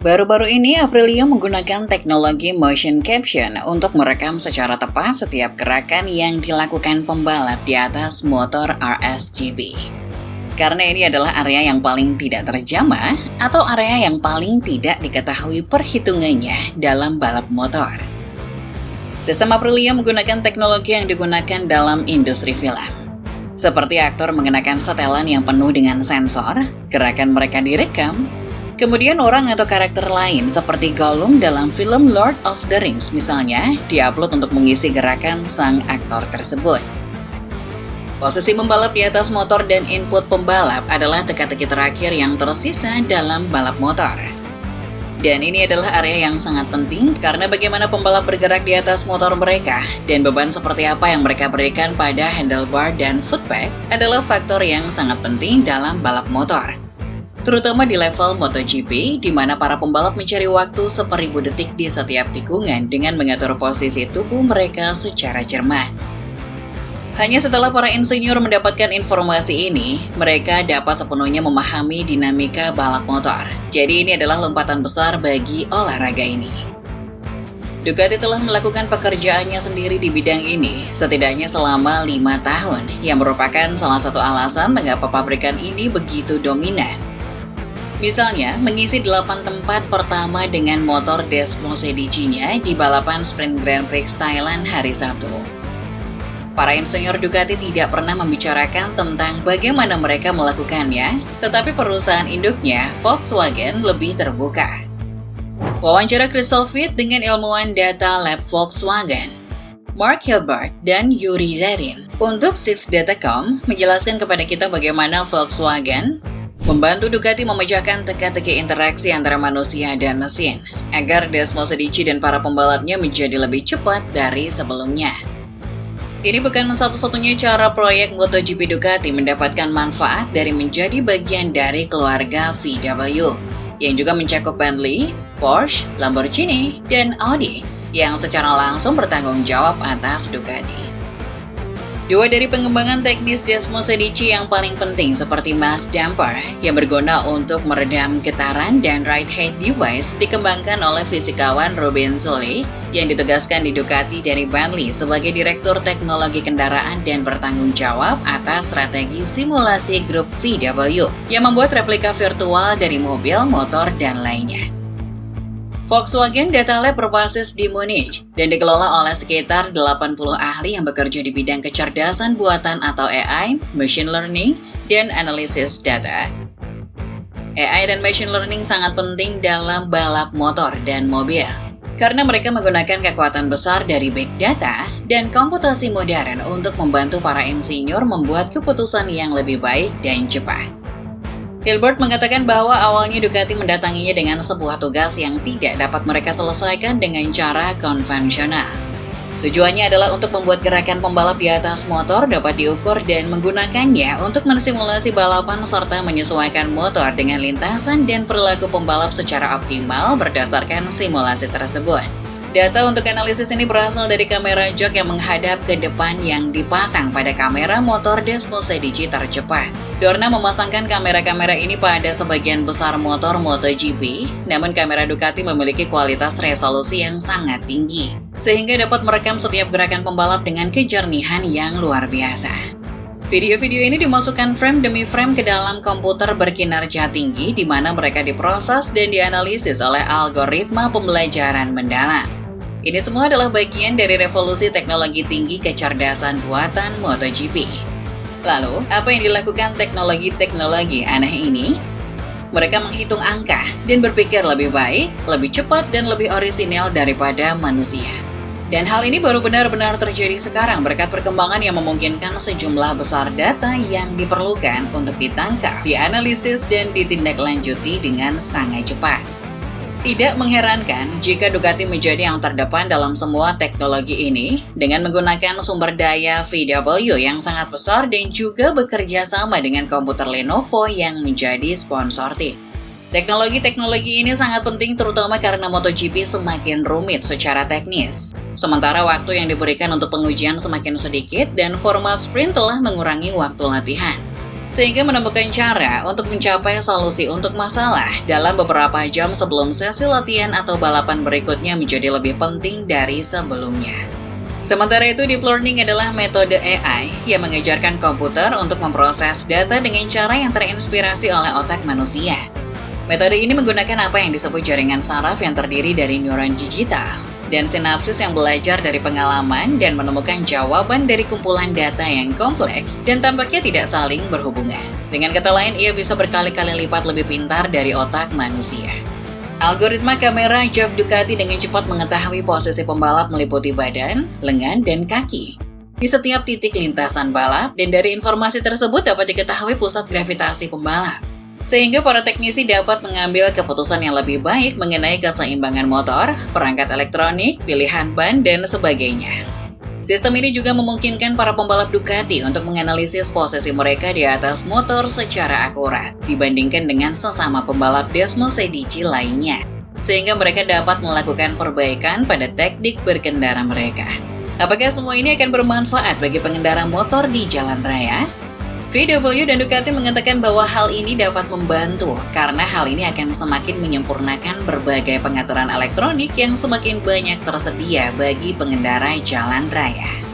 Baru-baru ini Aprilia menggunakan teknologi motion caption untuk merekam secara tepat setiap gerakan yang dilakukan pembalap di atas motor RSGP. Karena ini adalah area yang paling tidak terjamah atau area yang paling tidak diketahui perhitungannya dalam balap motor. Sistem Aprilia menggunakan teknologi yang digunakan dalam industri film. Seperti aktor mengenakan setelan yang penuh dengan sensor, gerakan mereka direkam. Kemudian orang atau karakter lain seperti Gollum dalam film Lord of the Rings misalnya diupload untuk mengisi gerakan sang aktor tersebut. Posisi pembalap di atas motor dan input pembalap adalah teka-teki terakhir yang tersisa dalam balap motor. Dan ini adalah area yang sangat penting karena bagaimana pembalap bergerak di atas motor mereka dan beban seperti apa yang mereka berikan pada handlebar dan footpeg adalah faktor yang sangat penting dalam balap motor. Terutama di level MotoGP, di mana para pembalap mencari waktu 1000 detik di setiap tikungan dengan mengatur posisi tubuh mereka secara cermat. Hanya setelah para insinyur mendapatkan informasi ini, mereka dapat sepenuhnya memahami dinamika balap motor. Jadi ini adalah lompatan besar bagi olahraga ini. Ducati telah melakukan pekerjaannya sendiri di bidang ini, setidaknya selama 5 tahun, yang merupakan salah satu alasan mengapa pabrikan ini begitu dominan. Misalnya, mengisi 8 tempat pertama dengan motor Desmosedici-nya di balapan Sprint Grand Prix Thailand hari Sabtu. Para insinyur Ducati tidak pernah membicarakan tentang bagaimana mereka melakukannya, tetapi perusahaan induknya, Volkswagen, lebih terbuka. Wawancara Crystal Fit dengan ilmuwan data lab Volkswagen, Mark Hilbert dan Yuri Zedin, untuk Six.com menjelaskan kepada kita bagaimana Volkswagen membantu Ducati memecahkan teka-teki interaksi antara manusia dan mesin, agar Desmosedici dan para pembalapnya menjadi lebih cepat dari sebelumnya. Ini bukan satu-satunya cara proyek MotoGP Ducati mendapatkan manfaat dari menjadi bagian dari keluarga VW, yang juga mencakup Bentley, Porsche, Lamborghini, dan Audi, yang secara langsung bertanggung jawab atas Ducati. Dua dari pengembangan teknis Desmosedici yang paling penting seperti mass damper yang berguna untuk meredam getaran dan ride height device dikembangkan oleh fisikawan Robin Solé yang ditugaskan di Ducati dari Bentley sebagai Direktur Teknologi Kendaraan dan bertanggung jawab atas strategi simulasi grup VW yang membuat replika virtual dari mobil, motor, dan lainnya. Volkswagen Data Lab berbasis di Munich dan dikelola oleh sekitar 80 ahli yang bekerja di bidang kecerdasan buatan atau AI, machine learning, dan analisis data. AI dan machine learning sangat penting dalam balap motor dan mobil, karena mereka menggunakan kekuatan besar dari big data dan komputasi modern untuk membantu para insinyur membuat keputusan yang lebih baik dan cepat. Hilbert mengatakan bahwa awalnya Ducati mendatanginya dengan sebuah tugas yang tidak dapat mereka selesaikan dengan cara konvensional. Tujuannya adalah untuk membuat gerakan pembalap di atas motor dapat diukur dan menggunakannya untuk mensimulasi balapan serta menyesuaikan motor dengan lintasan dan perilaku pembalap secara optimal berdasarkan simulasi tersebut. Data untuk analisis ini berasal dari kamera jok yang menghadap ke depan yang dipasang pada kamera motor Desmosedici tercepat. Dorna memasangkan kamera-kamera ini pada sebagian besar motor MotoGP, namun kamera Ducati memiliki kualitas resolusi yang sangat tinggi, sehingga dapat merekam setiap gerakan pembalap dengan kejernihan yang luar biasa. Video-video ini dimasukkan frame demi frame ke dalam komputer berkinerja tinggi di mana mereka diproses dan dianalisis oleh algoritma pembelajaran mendalam. Ini semua adalah bagian dari revolusi teknologi tinggi kecerdasan buatan MotoGP. Lalu, apa yang dilakukan teknologi-teknologi aneh ini? Mereka menghitung angka dan berpikir lebih baik, lebih cepat, dan lebih orisinal daripada manusia. Dan hal ini baru benar-benar terjadi sekarang berkat perkembangan yang memungkinkan sejumlah besar data yang diperlukan untuk ditangkap, dianalisis, dan ditindaklanjuti dengan sangat cepat. Tidak mengherankan jika Ducati menjadi yang terdepan dalam semua teknologi ini dengan menggunakan sumber daya VW yang sangat besar dan juga bekerja sama dengan komputer Lenovo yang menjadi sponsor tim. Teknologi-teknologi ini sangat penting terutama karena MotoGP semakin rumit secara teknis. Sementara waktu yang diberikan untuk pengujian semakin sedikit dan format sprint telah mengurangi waktu latihan. sehingga menemukan cara untuk mencapai solusi untuk masalah dalam beberapa jam sebelum sesi latihan atau balapan berikutnya menjadi lebih penting dari sebelumnya. Sementara itu, deep learning adalah metode AI yang mengajarkan komputer untuk memproses data dengan cara yang terinspirasi oleh otak manusia. Metode ini menggunakan apa yang disebut jaringan saraf yang terdiri dari neuron digital dan sinapsis yang belajar dari pengalaman dan menemukan jawaban dari kumpulan data yang kompleks dan tampaknya tidak saling berhubungan. Dengan kata lain, ia bisa berkali-kali lipat lebih pintar dari otak manusia. Algoritma kamera jok Ducati dengan cepat mengetahui posisi pembalap meliputi badan, lengan, dan kaki di setiap titik lintasan balap, dan dari informasi tersebut dapat diketahui pusat gravitasi pembalap. Sehingga para teknisi dapat mengambil keputusan yang lebih baik mengenai keseimbangan motor, perangkat elektronik, pilihan ban, dan sebagainya. Sistem ini juga memungkinkan para pembalap Ducati untuk menganalisis posisi mereka di atas motor secara akurat dibandingkan dengan sesama pembalap Desmo Sedici lainnya, sehingga mereka dapat melakukan perbaikan pada teknik berkendara mereka. Apakah semua ini akan bermanfaat bagi pengendara motor di jalan raya? VW dan Ducati mengatakan bahwa hal ini dapat membantu karena hal ini akan semakin menyempurnakan berbagai pengaturan elektronik yang semakin banyak tersedia bagi pengendara jalan raya.